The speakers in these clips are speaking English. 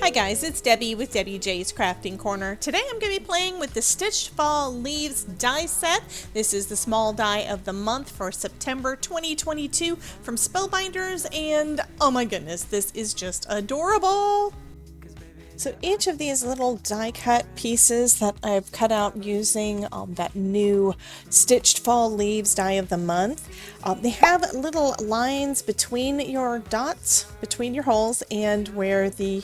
Hi guys, it's Debbie with Debbie J's Crafting Corner. Today I'm going to be playing with the Stitched Fall Leaves die set. This is the small die of the month for September 2022 from Spellbinders, and oh my goodness, this is just adorable! So each of these little die cut pieces that I've cut out using that new Stitched Fall Leaves die of the month, they have little lines between your dots, between your holes, and where the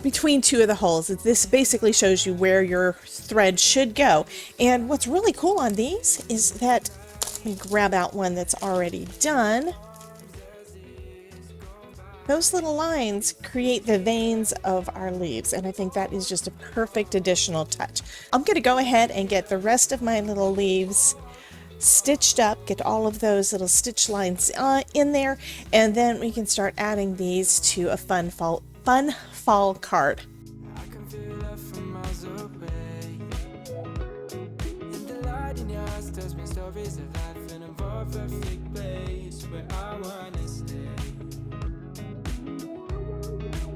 between two of the holes. This basically shows you where your thread should go. And what's really cool on these is that, let me grab out one that's already done. Those little lines create the veins of our leaves, and I think that is just a perfect additional touch. I'm going to go ahead and get the rest of my little leaves stitched up, get all of those little stitch lines in there, and then we can start adding these to a fun fall card. I can feel love from miles away. And the light in your eyes tells me stories of life in a more perfect place where I wanna stay.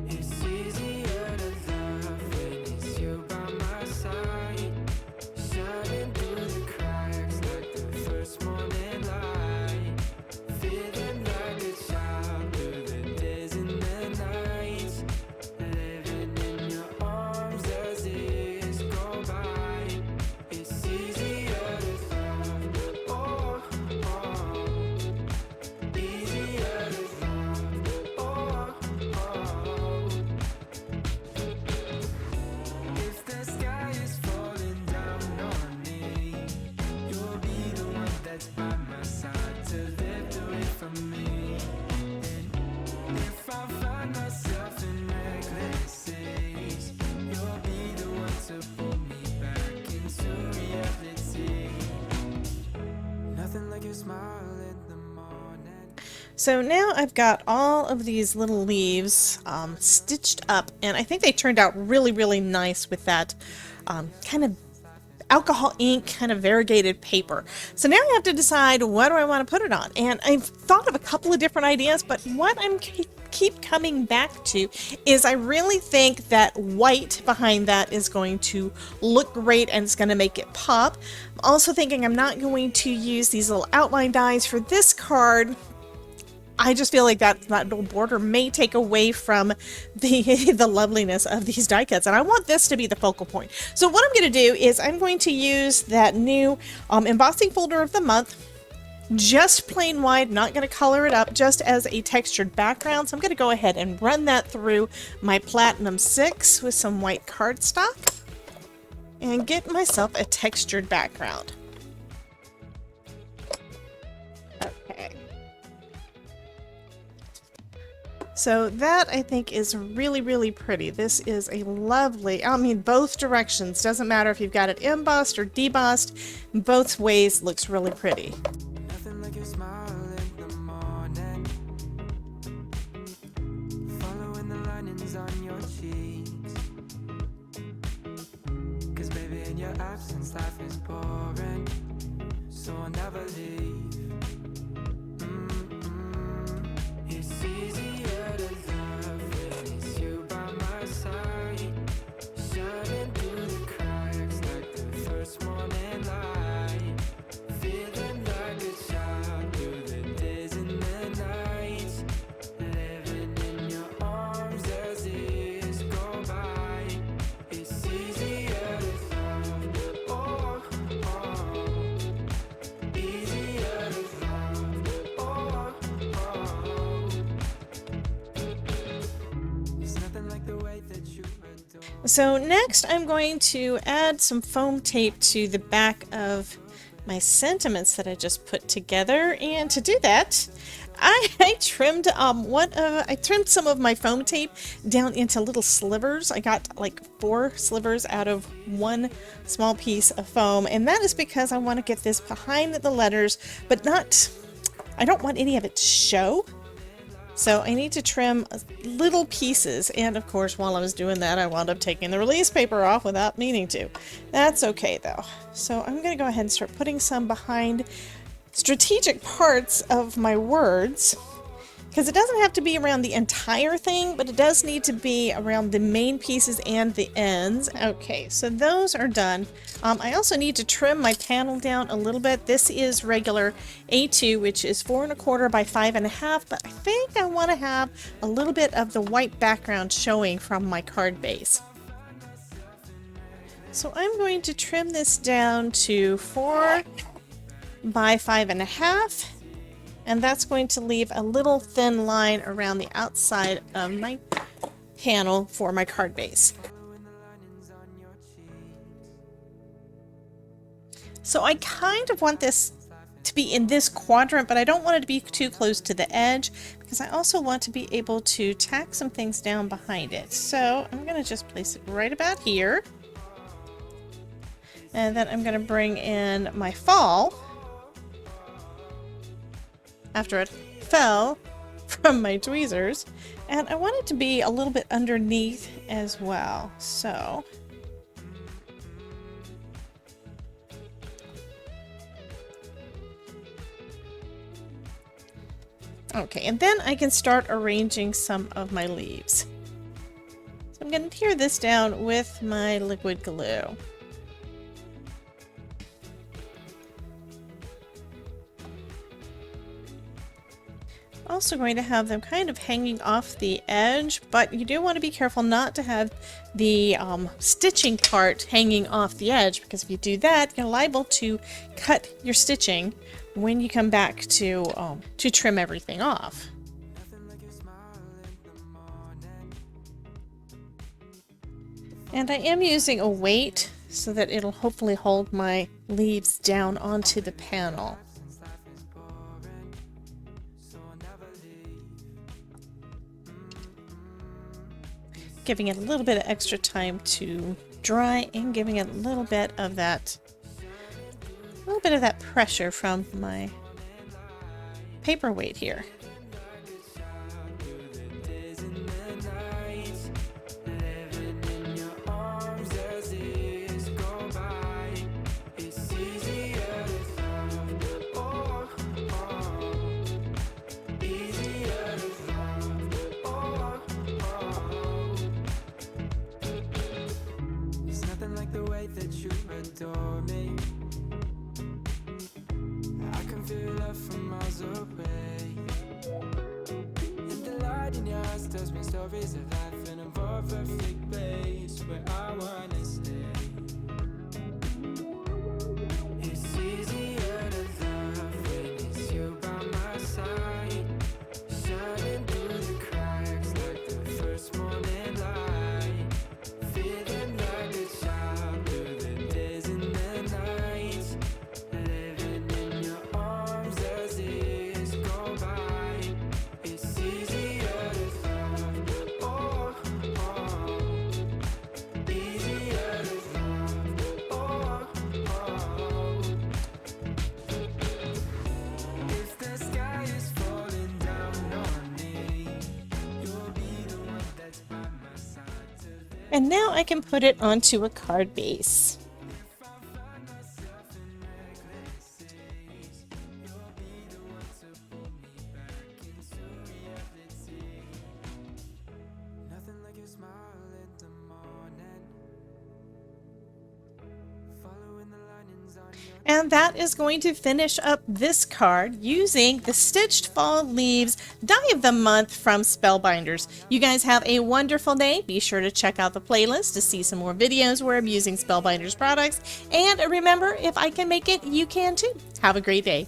It's easier to love when it's you by my side, shining through the cracks like the first morning light, feeling like a child through the days and the nights. Living in your arms as years go by. It's easier to love, oh, oh. Easier to love, oh, oh. If the sky is falling down on me, you'll be the one that's by my side to lift away from me. And if I find myself in reckless days, you'll be the one to pull me back into reality. Nothing like your smile in the morning. So now I've got all of these little leaves stitched up, and I think they turned out really nice with that kind of alcohol ink, kind of variegated paper. So now I have to decide, what do I want to put it on? And I've thought of a couple of different ideas, but what I'm keep coming back to is I really think that white behind that is going to look great and it's going to make it pop. I'm also thinking I'm not going to use these little outline dies for this card. I just feel like that little border may take away from the loveliness of these die cuts, and I want this to be the focal point. So what I'm going to do is I'm going to use that new embossing folder of the month, just plain white, not going to color it up, just as a textured background. So I'm going to go ahead and run that through my Platinum 6 with some white cardstock and get myself a textured background. Okay. So that, I think, is really pretty. This is a lovely, I mean, both directions. Doesn't matter if you've got it embossed or debossed. Both ways looks really pretty. Nothing like your smile in the morning, following the linings on your cheeks. 'Cause baby, in your absence life is boring, so I'll never leave. It's easier to love when it's you by my side, shining through the cracks like the first morning light, feeling like a child through the days and the nights, living in your arms as years go by. It's easier to love, oh, oh. Easier to love, oh, oh. It's nothing like the way that you adore. So next I'm going to add some foam tape to the back of my sentiments that I just put together, and to do that I trimmed some of my foam tape down into little slivers. I got like 4 slivers out of one small piece of foam, and that is because I want to get this behind the letters, but I don't want any of it to show. So I need to trim little pieces, and of course while I was doing that I wound up taking the release paper off without meaning to. That's okay though. So I'm going to go ahead and start putting some behind strategic parts of my words. because it doesn't have to be around the entire thing, but it does need to be around the main pieces and the ends. Okay, so those are done. I also need to trim my panel down a little bit. This is regular A2, which is 4 1/4 by 5 1/2, but I think I want to have a little bit of the white background showing from my card base. So I'm going to trim this down to 4 by 5 1/2. And that's going to leave a little thin line around the outside of my panel for my card base. So I kind of want this to be in this quadrant, but I don't want it to be too close to the edge because I also want to be able to tack some things down behind it. So I'm going to just place it right about here. And then I'm going to bring in my fall after it fell from my tweezers, and I want it to be a little bit underneath as well. So okay, and then I can start arranging some of my leaves. So I'm going to tear this down with my liquid glue. Also going to have them kind of hanging off the edge, but you do want to be careful not to have the stitching part hanging off the edge, because if you do that, you're liable to cut your stitching when you come back to trim everything off. And I am using a weight so that it'll hopefully hold my leaves down onto the panel. Giving it a little bit of extra time to dry and giving it a little bit of that pressure from my paperweight here. Tells me stories of life in a more perfect place where I wanna stay. It's easier to love when it's you by my side, shining through the cracks like the first morning light, feeling like a child through the days and the nights, living in your arms as years go by. It's easier to And now I can put it onto a card base. And that is going to finish up this card using the Stitched Fall Leaves Die of the Month from Spellbinders. You guys have a wonderful day. Be sure to check out the playlist to see some more videos where I'm using Spellbinders products. And remember, if I can make it, you can too. Have a great day.